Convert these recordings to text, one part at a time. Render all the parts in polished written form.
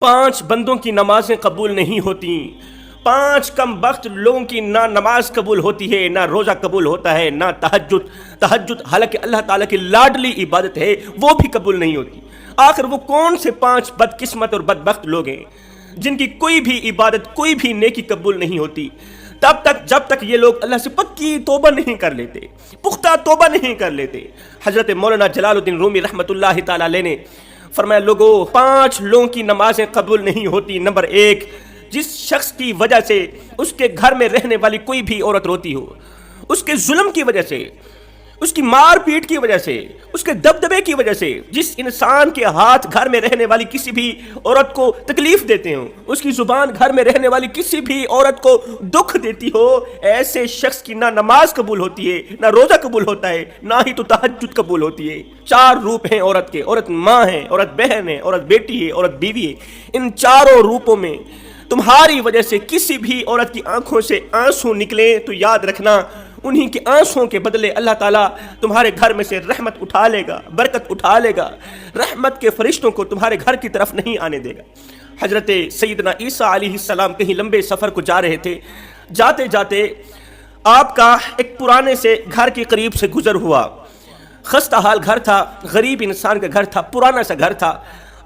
5 بندوں کی نمازیں قبول نہیں ہوتی، 5 کم بخت لوگوں کی نہ نماز قبول ہوتی ہے، نہ روزہ قبول ہوتا ہے، نہ تہجد حالانکہ اللہ تعالیٰ کی لاڈلی عبادت ہے وہ بھی قبول نہیں ہوتی۔ آخر وہ کون سے 5 بدقسمت اور بدبخت لوگ ہیں جن کی کوئی بھی عبادت، کوئی بھی نیکی قبول نہیں ہوتی جب تک یہ لوگ اللہ سے پکی توبہ نہیں کر لیتے، پختہ توبہ نہیں کر لیتے۔ حضرت مولانا جلال الدین رومی رحمۃ اللہ تعالیٰ علیہ نے فرمایا، لوگوں 5 لوگوں کی نمازیں قبول نہیں ہوتی۔ نمبر 1، جس شخص کی وجہ سے اس کے گھر میں رہنے والی کوئی بھی عورت روتی ہو، اس کے ظلم کی وجہ سے، اس کی مار پیٹ کی وجہ سے، اس کے دبدبے کی وجہ سے، جس انسان کے ہاتھ گھر میں رہنے والی کسی بھی عورت کو تکلیف دیتے ہوں، اس کی زبان گھر میں رہنے والی کسی بھی عورت کو دکھ دیتی ہو، ایسے شخص کی نہ نماز قبول ہوتی ہے، نہ روزہ قبول ہوتا ہے، نہ ہی تو تہجد قبول ہوتی ہے۔ 4 روپ ہیں عورت کے، عورت ماں ہے، عورت بہن ہے، عورت بیٹی ہے، عورت بیوی ہے۔ ان چاروں روپوں میں تمہاری وجہ سے کسی بھی عورت کی آنکھوں سے آنسو نکلے تو یاد رکھنا، انہی کے آنسوں کے بدلے اللہ تعالیٰ تمہارے گھر میں سے رحمت اٹھا لے گا، برکت اٹھا لے گا، رحمت کے فرشتوں کو تمہارے گھر کی طرف نہیں آنے دے گا۔ حضرت سیدنا عیسیٰ علیہ السلام کہیں لمبے سفر کو جا رہے تھے، جاتے جاتے آپ کا ایک پرانے سے گھر کے قریب سے گزر ہوا۔ خستہ حال گھر تھا، غریب انسان کا گھر تھا، پرانا سا گھر تھا۔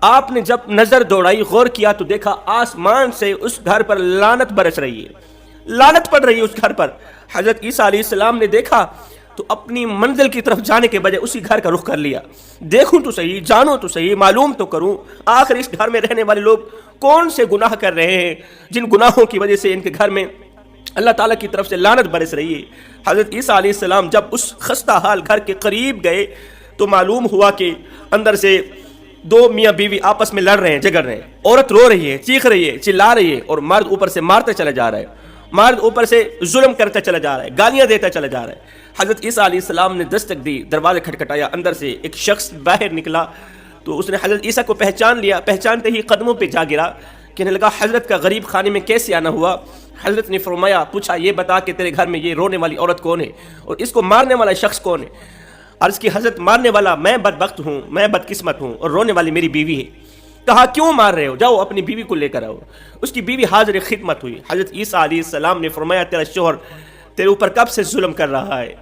آپ نے جب نظر دوڑائی، غور کیا تو دیکھا آسمان سے اس گھر پر لعنت برس رہی ہے، لعنت پڑ رہی ہے اس گھر پر۔ حضرت عیسیٰ علیہ السلام نے دیکھا تو اپنی منزل کی طرف جانے کے بجائے اسی گھر کا رخ کر لیا۔ دیکھوں تو صحیح، جانوں تو صحیح، معلوم تو کروں، آخر اس گھر میں رہنے والے لوگ کون سے گناہ کر رہے ہیں جن گناہوں کی وجہ سے ان کے گھر میں اللہ تعالیٰ کی طرف سے لعنت برس رہی ہے۔ حضرت عیسیٰ علیہ السلام جب اس خستہ حال گھر کے قریب گئے تو معلوم ہوا کہ اندر سے 2 میاں بیوی آپس میں لڑ رہے ہیں، جھگڑ رہے ہیں۔ عورت رو رہی ہے، چیخ رہی ہے، چلا رہی ہے، اور مرد اوپر سے مارتے چلا جا رہا ہے، مرد اوپر سے ظلم کرتا چلا جا رہا ہے، گالیاں دیتا چلا جا رہا ہے۔ حضرت عیسیٰ علیہ السلام نے دستک دی، دروازے کھٹکھٹایا، اندر سے ایک شخص باہر نکلا تو اس نے حضرت عیسیٰ کو پہچان لیا، پہچانتے ہی قدموں پہ جا گرا، کہنے لگا حضرت کا غریب خانے میں کیسے آنا ہوا؟ حضرت نے فرمایا، پوچھا یہ بتا کہ تیرے گھر میں یہ رونے والی عورت کون ہے اور اس کو مارنے والا شخص کون ہے؟ عرض کی حضرت مارنے والا میں بدبخت ہوں، میں بدقسمت ہوں، اور رونے والی میری بیوی ہے۔ کہا کیوں مار رہے ہو؟ جاؤ اپنی بیوی کو لے کر آؤ۔ اس کی بیوی حاضر خدمت ہوئی۔ حضرت عیسیٰ علیہ السلام نے فرمایا، تیرا شوہر تیرے اوپر کب سے ظلم کر رہا ہے،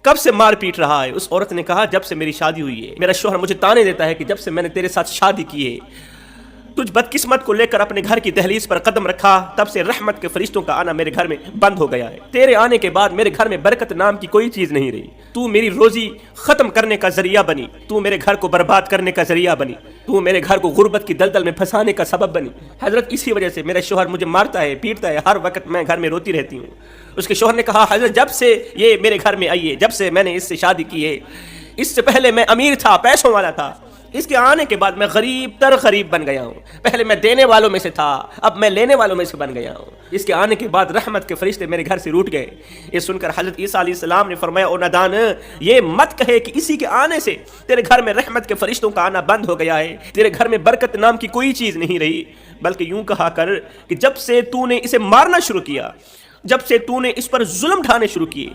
کب سے مار پیٹ رہا ہے؟ اس عورت نے کہا جب سے میری شادی ہوئی ہے، میرا شوہر مجھے تانے دیتا ہے کہ جب سے میں نے تیرے ساتھ شادی کی ہے، تجھ بدقسمت کو لے کر اپنے گھر کی دہلیز پر قدم رکھا، تب سے رحمت کے فرشتوں کا آنا میرے گھر میں بند ہو گیا ہے۔ تیرے آنے کے بعد میرے گھر میں برکت نام کی کوئی چیز نہیں رہی۔ تو میری روزی ختم کرنے کا ذریعہ بنی، تو میرے گھر کو برباد کرنے کا ذریعہ بنی، تو میرے گھر کو غربت کی دلدل میں پھنسانے کا سبب بنی۔ حضرت اسی وجہ سے میرا شوہر مجھے مارتا ہے، پیٹتا ہے، ہر وقت میں گھر میں روتی رہتی ہوں۔ اس کے شوہر نے کہا حضرت جب سے یہ میرے گھر میں آئی ہے، جب سے میں نے اس سے شادی کی ہے، اس سے پہلے میں امیر تھا، پیسوں والا تھا، اس کے آنے کے بعد میں غریب تر غریب بن گیا ہوں۔ پہلے میں دینے والوں میں سے تھا، اب میں لینے والوں میں سے بن گیا ہوں۔ اس کے آنے کے بعد رحمت کے فرشتے میرے گھر سے روٹ گئے۔ یہ سن کر حضرت عیسیٰ علیہ السلام نے فرمایا، او نادان، یہ مت کہے کہ اسی کے آنے سے تیرے گھر میں رحمت کے فرشتوں کا آنا بند ہو گیا ہے، تیرے گھر میں برکت نام کی کوئی چیز نہیں رہی، بلکہ یوں کہا کر کہ جب سے تو نے اسے مارنا شروع کیا، جب سے تو نے اس پر ظلم ڈھانے شروع کیے،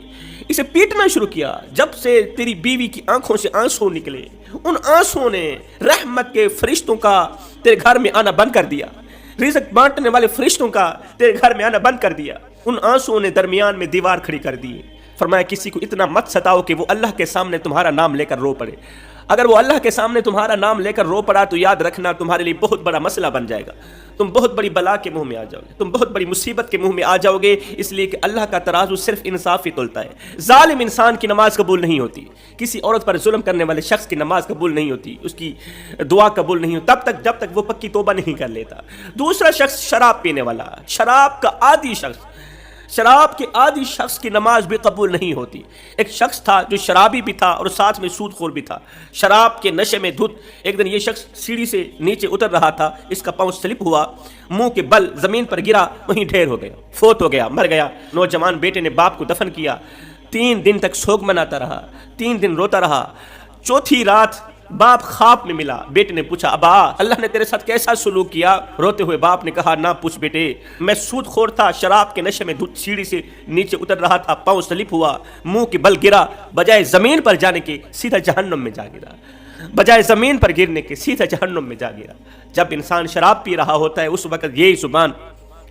اسے پیٹنا شروع کیا، جب سے تیری بیوی کی آنکھوں سے آنسو نکلے، ان آنسوں نے رحمت کے فرشتوں کا تیرے گھر میں آنا بند کر دیا، رزق بانٹنے والے فرشتوں کا تیرے گھر میں آنا بند کر دیا۔ ان آنسوں نے درمیان میں دیوار کھڑی کر دی۔ فرمایا کسی کو اتنا مت ستاؤ کہ وہ اللہ کے سامنے تمہارا نام لے کر رو پڑے۔ اگر وہ اللہ کے سامنے تمہارا نام لے کر رو پڑا تو یاد رکھنا تمہارے لیے بہت بڑا مسئلہ بن جائے گا، تم بہت بڑی بلا کے منہ میں آ جاؤ گے، تم بہت بڑی مصیبت کے منہ میں آ جاؤ گے، اس لیے کہ اللہ کا ترازو صرف انصاف ہی تولتا ہے۔ ظالم انسان کی نماز قبول نہیں ہوتی، کسی عورت پر ظلم کرنے والے شخص کی نماز قبول نہیں ہوتی، اس کی دعا قبول نہیں ہوتی تب تک جب تک وہ پکی توبہ نہیں کر لیتا۔ دوسرا شخص شراب پینے والا، شراب کا عادی شخص، شراب کے عادی شخص کی نماز بھی قبول نہیں ہوتی۔ ایک شخص تھا جو شرابی بھی تھا اور ساتھ میں سود خور بھی تھا، شراب کے نشے میں دھت۔ ایک دن یہ شخص سیڑھی سے نیچے اتر رہا تھا، اس کا پاؤں سلپ ہوا، منہ کے بل زمین پر گرا، وہیں ڈھیر ہو گیا، فوت ہو گیا، مر گیا۔ نوجوان بیٹے نے باپ کو دفن کیا، 3 دن تک سوگ مناتا رہا، 3 دن روتا رہا۔ چوتھی رات باپ خواب میں ملا، بیٹے نے پوچھا ابا اللہ نے تیرے ساتھ کیسا سلوک کیا؟ روتے ہوئے باپ نے کہا نہ پوچھ بیٹے، میں سود خور تھا، شراب کے نشے میں دھت سیڑھی سے نیچے اتر رہا تھا، پاؤں سلپ ہوا، منہ کے بل گرا، بجائے زمین پر جانے کے سیدھا جہنم میں جا گرا۔ بجائے زمین پر گرنے کے سیدھا جہنم میں جا گرا۔ جب انسان شراب پی رہا ہوتا ہے اس وقت یہی زبان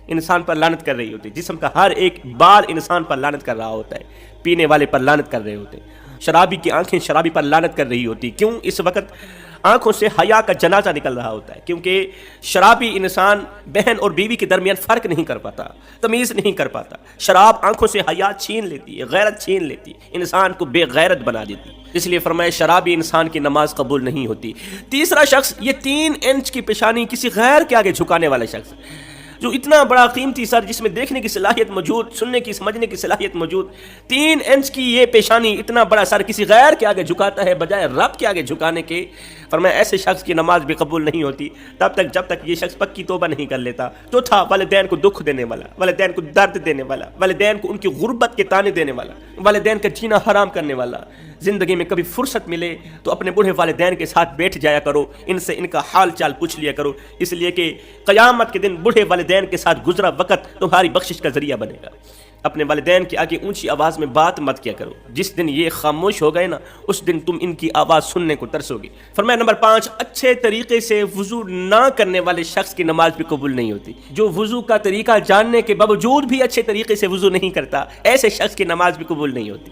انسان پر لعنت کر رہی ہوتی ہے، جسم کا ہر ایک بال انسان پر لعنت کر رہا ہوتا ہے، پینے والے پر لعنت کر رہے ہوتے ہیں، شرابی کی آنکھیں شرابی پر لعنت کر رہی ہوتی۔ کیوں؟ اس وقت آنکھوں سے حیا کا جنازہ نکل رہا ہوتا ہے، کیونکہ شرابی انسان بہن اور بیوی کے درمیان فرق نہیں کر پاتا، تمیز نہیں کر پاتا۔ شراب آنکھوں سے حیا چھین لیتی ہے، غیرت چھین لیتی ہے، انسان کو بے غیرت بنا دیتی ہے۔ اس لیے فرمایا شرابی انسان کی نماز قبول نہیں ہوتی۔ تیسرا شخص، یہ 3 انچ کی پیشانی کسی غیر کے آگے جھکانے والا شخص، جو اتنا بڑا قیمتی سر جس میں دیکھنے کی صلاحیت موجود، سننے کی سمجھنے کی صلاحیت موجود، 3 انچ کی یہ پیشانی، اتنا بڑا سر کسی غیر کے آگے جھکاتا ہے بجائے رب کے آگے جھکانے کے۔ فرمایا ایسے شخص کی نماز بھی قبول نہیں ہوتی تب تک جب تک یہ شخص پکی توبہ نہیں کر لیتا۔ چوتھا، والدین کو دکھ دینے والا، والدین کو درد دینے والا، والدین کو ان کی غربت کے تانے دینے والا، والدین کا جینا حرام کرنے والا۔ زندگی میں کبھی فرصت ملے تو اپنے بوڑھے والدین کے ساتھ بیٹھ جایا کرو، ان سے ان کا حال چال پوچھ لیا کرو، اس لیے کہ قیامت کے دن بوڑھے والدین کے ساتھ گزرا وقت تمہاری بخشش کا ذریعہ بنے گا۔ اپنے والدین کے آگے اونچی آواز میں بات مت کیا کرو، جس دن یہ خاموش ہو گئے نا اس دن تم ان کی آواز سننے کو ترسو گے۔ فرمایا نمبر 5، اچھے طریقے سے وضو نہ کرنے والے شخص کی نماز بھی قبول نہیں ہوتی۔ جو وضو کا طریقہ جاننے کے باوجود بھی اچھے طریقے سے وضو نہیں کرتا، ایسے شخص کی نماز بھی قبول نہیں ہوتی۔